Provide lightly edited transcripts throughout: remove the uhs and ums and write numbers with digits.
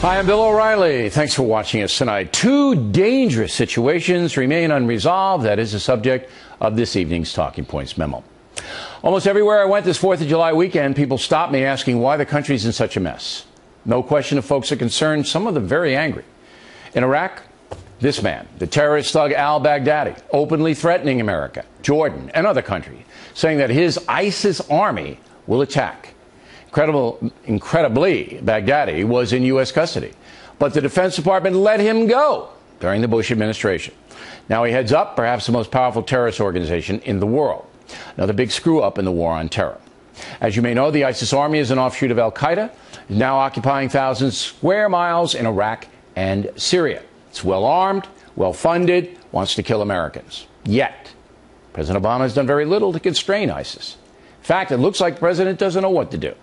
Hi, I'm Bill O'Reilly. Thanks for watching us tonight. Two dangerous situations remain unresolved. That is the subject of this evening's Talking Points memo. Almost everywhere I went this 4th of July weekend, people stopped me asking why the country's in such a mess. No question if folks are concerned, some of them very angry. In Iraq, this man, the terrorist thug al-Baghdadi, openly threatening America, Jordan, and other countries, saying that his ISIS army will attack. Incredibly, Baghdadi was in U.S. custody, but the Defense Department let him go during the Bush administration. Now he heads up perhaps the most powerful terrorist organization in the world. Another big screw-up in the war on terror. As you may know, the ISIS army is an offshoot of al-Qaeda, now occupying thousands of square miles in Iraq and Syria. It's well-armed, well-funded, wants to kill Americans. Yet, President Obama has done very little to constrain ISIS. In fact, it looks like the president doesn't know what to do.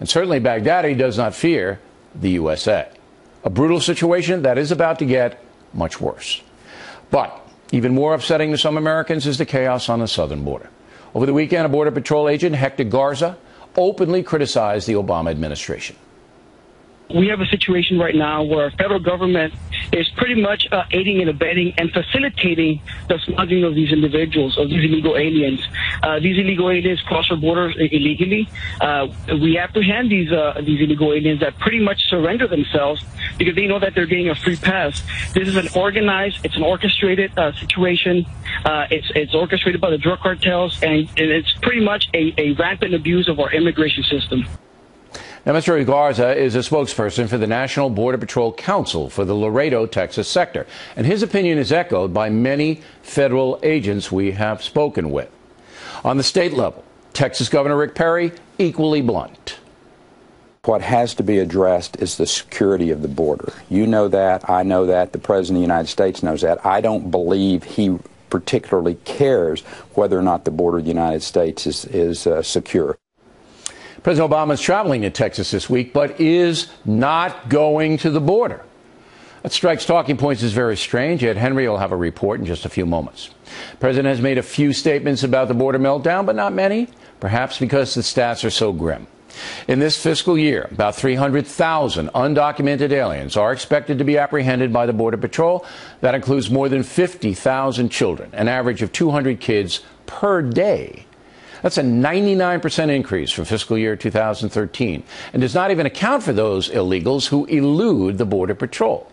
And certainly Baghdadi does not fear the USA. A brutal situation that is about to get much worse. But even more upsetting to some Americans is the chaos on the southern border. Over the weekend, a Border Patrol agent, Hector Garza, openly criticized the Obama administration. We have a situation right now where federal government is pretty much aiding and abetting and facilitating the smuggling of these individuals, of these illegal aliens. These illegal aliens cross our borders illegally. We apprehend these illegal aliens that pretty much surrender themselves because they know that they're getting a free pass. This is an organized, it's an orchestrated situation. It's orchestrated by the drug cartels, and it's pretty much a rampant abuse of our immigration system. Now, Mr. Garza is a spokesperson for the National Border Patrol Council for the Laredo, Texas sector, and his opinion is echoed by many federal agents we have spoken with. On the state level, Texas Governor Rick Perry, equally blunt. What has to be addressed is the security of the border. You know that, I know that, the President of the United States knows that. I don't believe he particularly cares whether or not the border of the United States is secure. President Obama is traveling to Texas this week, but is not going to the border. That strikes talking points as very strange, yet Henry will have a report in just a few moments. The president has made a few statements about the border meltdown, but not many, perhaps because the stats are so grim. In this fiscal year, about 300,000 undocumented aliens are expected to be apprehended by the Border Patrol. That includes more than 50,000 children, an average of 200 kids per day. That's a 99% increase from fiscal year 2013 and does not even account for those illegals who elude the Border Patrol.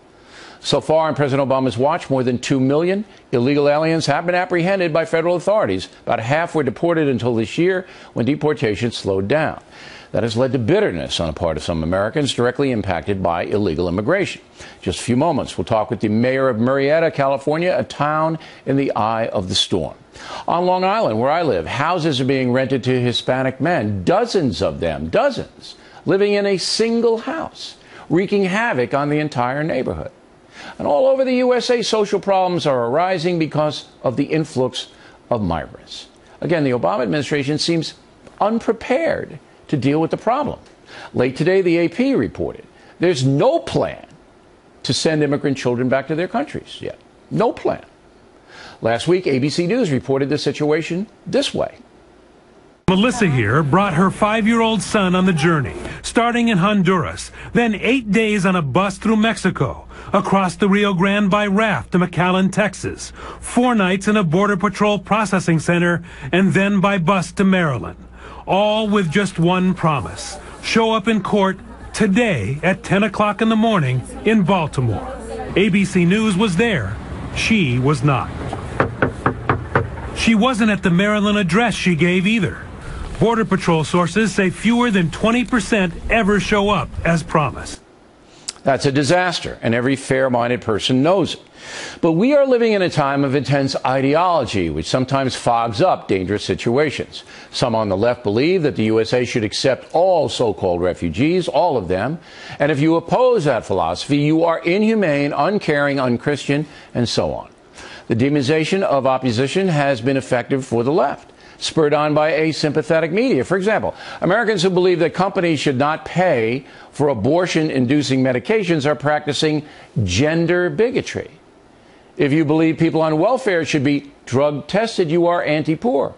So far on President Obama's watch, more than 2 million illegal aliens have been apprehended by federal authorities. About half were deported until this year when deportation slowed down. That has led to bitterness on the part of some Americans directly impacted by illegal immigration. Just a few moments, we'll talk with the mayor of Murrieta, California, a town in the eye of the storm. On Long Island, where I live, houses are being rented to Hispanic men, dozens of them, dozens, living in a single house, wreaking havoc on the entire neighborhood. And all over the USA, social problems are arising because of the influx of migrants. Again, the Obama administration seems unprepared to deal with the problem. Late today, the AP reported there's no plan to send immigrant children back to their countries yet. No plan. Last week, ABC News reported the situation this way. Melissa here brought her 5-year-old son on the journey, starting in Honduras, then 8 days on a bus through Mexico, across the Rio Grande by raft to McAllen, Texas, 4 nights in a Border Patrol processing center, and then by bus to Maryland. All with just one promise: show up in court today at 10 o'clock in the morning in Baltimore. ABC News was there. She was not. She wasn't at the Maryland address she gave either. Border Patrol sources say fewer than 20% ever show up as promised. That's a disaster, and every fair-minded person knows it. But we are living in a time of intense ideology, which sometimes fogs up dangerous situations. Some on the left believe that the USA should accept all so-called refugees, all of them. And if you oppose that philosophy, you are inhumane, uncaring, unchristian, and so on. The demonization of opposition has been effective for the left, spurred on by asympathetic media. For example, Americans who believe that companies should not pay for abortion-inducing medications are practicing gender bigotry. If you believe people on welfare should be drug tested, you are anti-poor.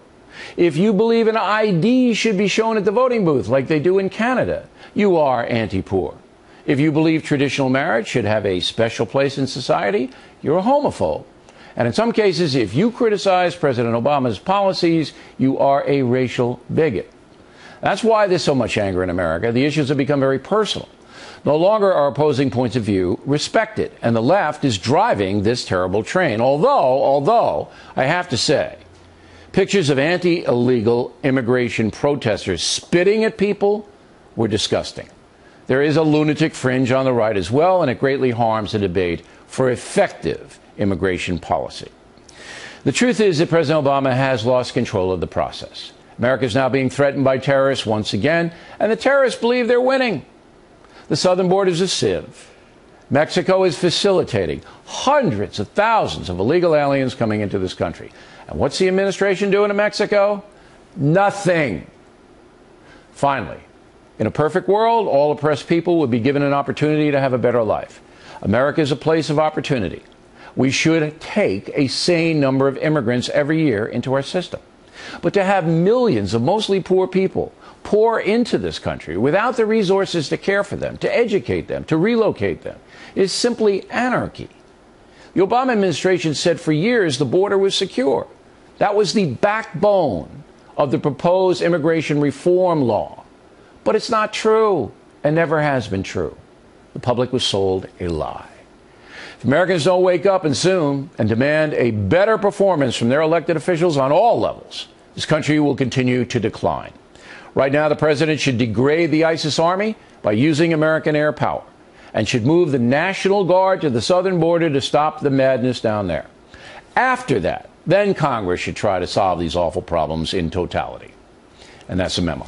If you believe an ID should be shown at the voting booth like they do in Canada, you are anti-poor. If you believe traditional marriage should have a special place in society, you're a homophobe. And in some cases, if you criticize President Obama's policies, you are a racial bigot. That's why there's so much anger in America. The issues have become very personal. No longer are opposing points of view respected, and the left is driving this terrible train. Although, I have to say, pictures of anti-illegal immigration protesters spitting at people were disgusting. There is a lunatic fringe on the right as well, and it greatly harms the debate for effective immigration policy. The truth is that President Obama has lost control of the process. America is now being threatened by terrorists once again, and the terrorists believe they're winning. The southern border is a sieve. Mexico is facilitating hundreds of thousands of illegal aliens coming into this country. And what's the administration doing in Mexico? Nothing. Finally, in a perfect world, all oppressed people would be given an opportunity to have a better life. America is a place of opportunity. We should take a sane number of immigrants every year into our system. But to have millions of mostly poor people pour into this country without the resources to care for them, to educate them, to relocate them, is simply anarchy. The Obama administration said for years the border was secure. That was the backbone of the proposed immigration reform law. But it's not true, and never has been true. The public was sold a lie. If Americans don't wake up and soon and demand a better performance from their elected officials on all levels, this country will continue to decline. Right now, the president should degrade the ISIS army by using American air power and should move the National Guard to the southern border to stop the madness down there. After that, then Congress should try to solve these awful problems in totality. And that's a memo.